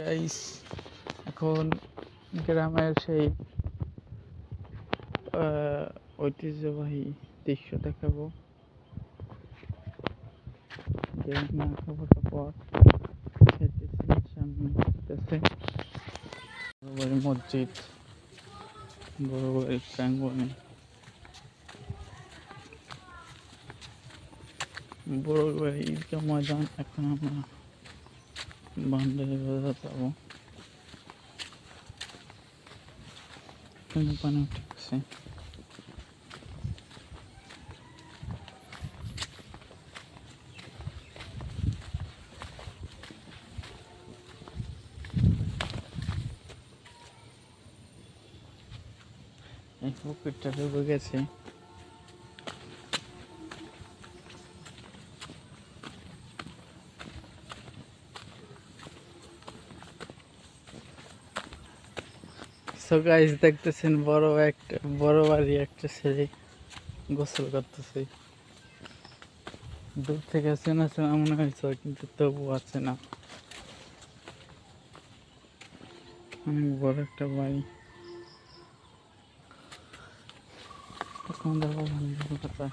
Guys, এখন গ্রামের সেই ঐতিহ্যবাহী দৃশ্য দেখাবো। গ্রামে আঁকাবাঁকা পথ হেঁটেছি, সামনে আসতেছে বড় বড় মসজিদ, বড় বড় প্রাঙ্গণে বড় বড় ঈদগাহ ময়দান। এখন আমরা ভান্ডারি বাজার যাবো। এখানে পানি উঠে গেছে। এই পুকুরটা ডুবে গেছে। সো গাইস, দেখতেছেন বড় বাড়ি একটা ছেলে গোসল করতেছে। দূর থেকে চেনা চেনা মনে হয়েছে, কিন্তু তবু আছে না। অনেক বড় একটা বাড়ি। এখন দেখো বন্ধুর কথা।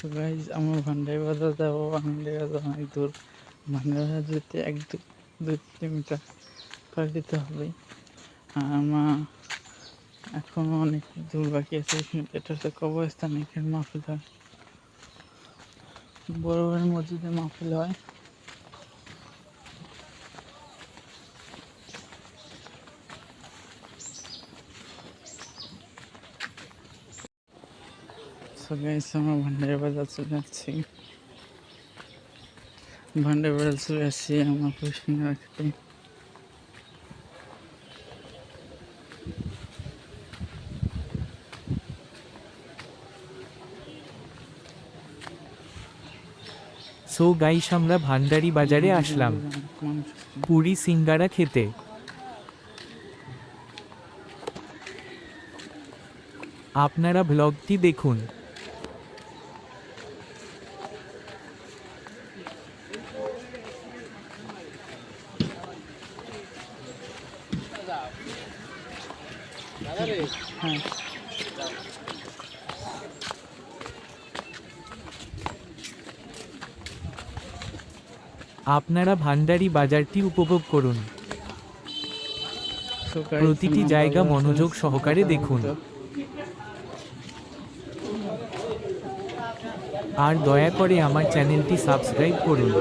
তো গাইজ, আমার ভান্ডারি বাজার যাবো। ভান্ডারি বাজার অনেক দূর। ভান্ডারি বাজার যেতে 1-2 কিলোমিটার পার দিতে হবে। আর আমার এখনো অনেক দূর বাকি আছে। এটা হচ্ছে কবরস্থান। এখানে মাহফিল হয়, বড় বড় মসজিদে মাহফিল হয়। সো গাইজ, আমরা ভান্ডারি বাজার চলে যাচ্ছি। ভান্ডারি বাজার চলে আসছি আমার পরিষ্কার রাখতে। সো গাইস, আমরা ভান্ডারি বাজারে আসলাম পুরি সিঙ্গারা খেতে। আপনারা ব্লগটি দেখুন। হ্যাঁ, আপনারা ভান্ডারি বাজারটি উপভোগ করুন। so guys, প্রতিটি আমরা জায়গা বাজার মনোযোগ চলে সহকারে আসছি। দেখুন। আর দয়া করে আমার চ্যানেলটি সাবস্ক্রাইব করুন।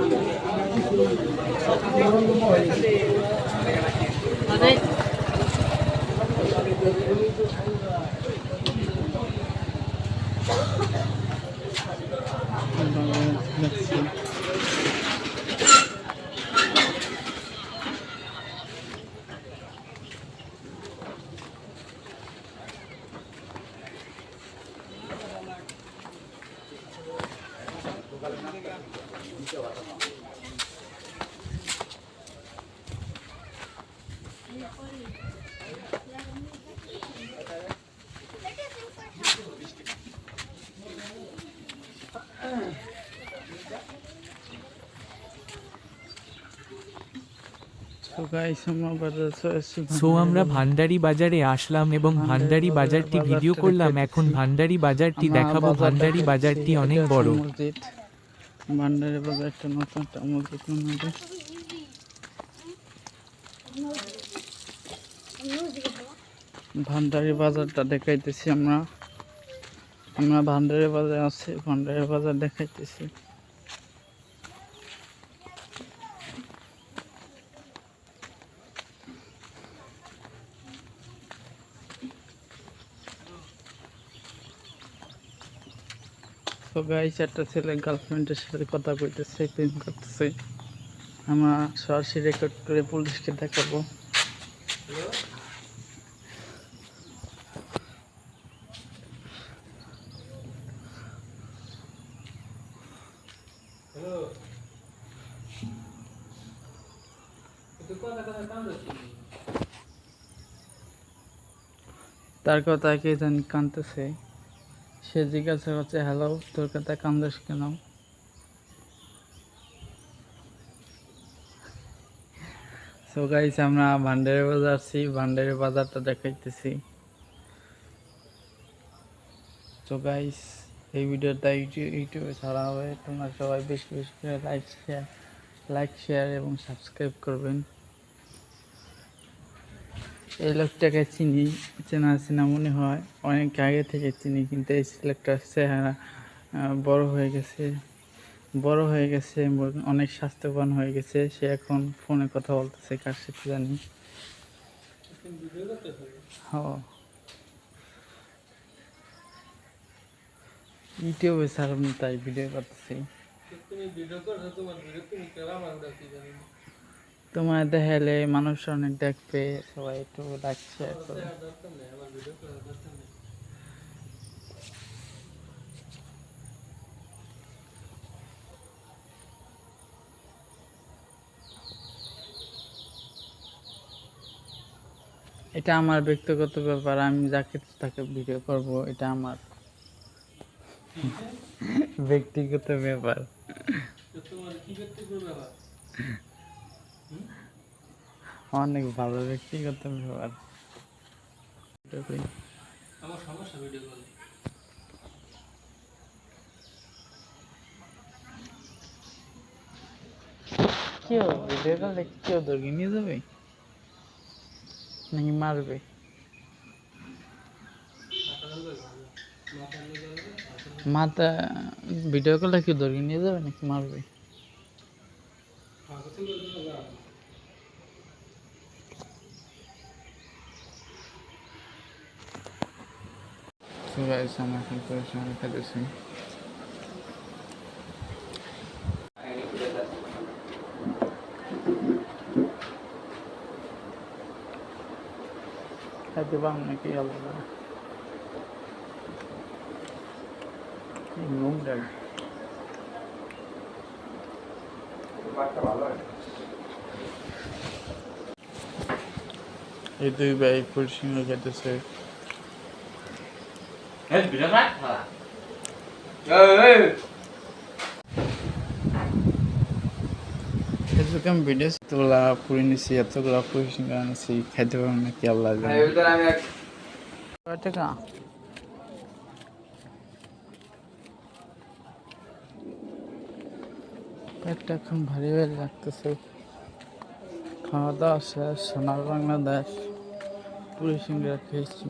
So guys, আমরা বাজার চলে আসছি। সো আমরা ভান্ডারি বাজারে আসলাম এবং ভান্ডারি বাজারটি ভিডিও করলাম। এখন ভান্ডারি বাজারটি দেখাবো। ভান্ডারি বাজারটি অনেক বড়। মসজিদ ভান্ডারি বাজার একটা নতুন একটা মসজিদ মনে হয়। ভান্ডারি বাজারটা দেখাইতেছি আমরা। ভান্ডারি বাজার আছি, ভান্ডারি বাজার দেখাইতেছি। তো গাইস, একটা ছেলে গার্লফ্রেন্ডের সাথে কথা কইতেছে, প্রেম করতেছে। আমরা সরাসরি রেকর্ড করে পুলিশকে দেখাবো। তার কথা কে জানি কানতেছে। সে জিজ্ঞাসা করছে, হ্যালো, তোর কথা কান্দাস কেন? সো গাইস, আমরা ভান্ডারি বাজার আছি, ভান্ডারি বাজারটা দেখাইতেছি। সো গাইস, এই ভিডিওটা ইউটিউবে ছাড়া হবে, তোমরা সবাই বেশি বেশি করে লাইক শেয়ার এবং সাবস্ক্রাইব করবেন। এই লোকটাকে চেনা চেনা মনে হয়, অনেক আগে থেকে চিনি, কিন্তু এই লোকটার চেহারা বড় হয়ে গেছে, অনেক স্বাস্থ্যবান হয়ে গেছে। সে এখন ফোনে কথা বলতেছে কার সাথে জানি। ইউটিউবে ছাড়ব তাই ভিডিও করতেছি। তোমার দেখালে মানুষ অনেক দেখবে, সবাই একটু লাইক শেয়ার করবে। এটা আমার ব্যক্তিগত ব্যাপার, আমি যাকে তাকে ভিডিও করব, এটা আমার ব্যক্তিগত ব্যাপার। অনেক ভালো ব্যক্তিগত ব্যাপার। কেউ ভিডিও করলে কেউ দৌড়িয়ে নিয়ে যাবে নাকি মারবে? মাথা ভিডিও করলে কেউ দৌড়িয়ে নিয়ে যাবে নাকি মারবে? আমরা এখন পরিশ্রম খেতেছি। খাইতে পাম নাকি আলাদা নুন ডাল। এই দুই ভাই ফুলসিংহ খেতেছে। আমি ভিডিও তোলা পুরি নিছি, এতগুলা ফুলসিংহ আনছি, খাইতে পারবো নাকি আল্লাহ জানে। কয় টাকা? পেটটা এখন ভারী ভারী লাগতেছে। খাওয়া দাওয়া শেষ, সোনার বাংলাদেশ পুরি সিংড়া খেয়েছি।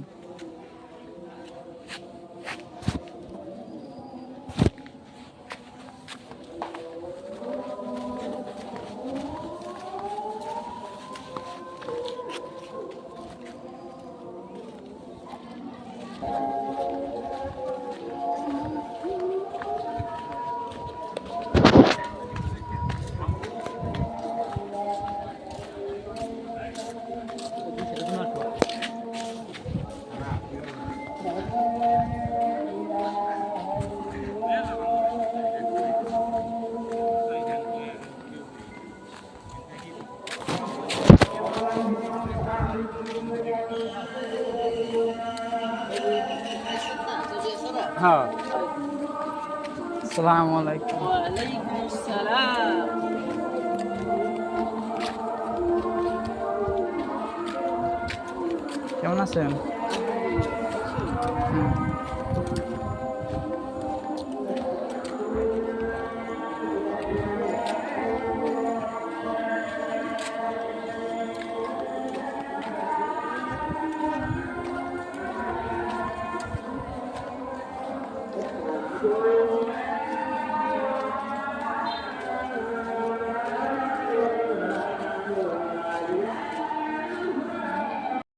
হ্যাঁ, আসসালামু আলাইকুম। ওয়ালাইকুম আসসালাম। কেমন আছেন?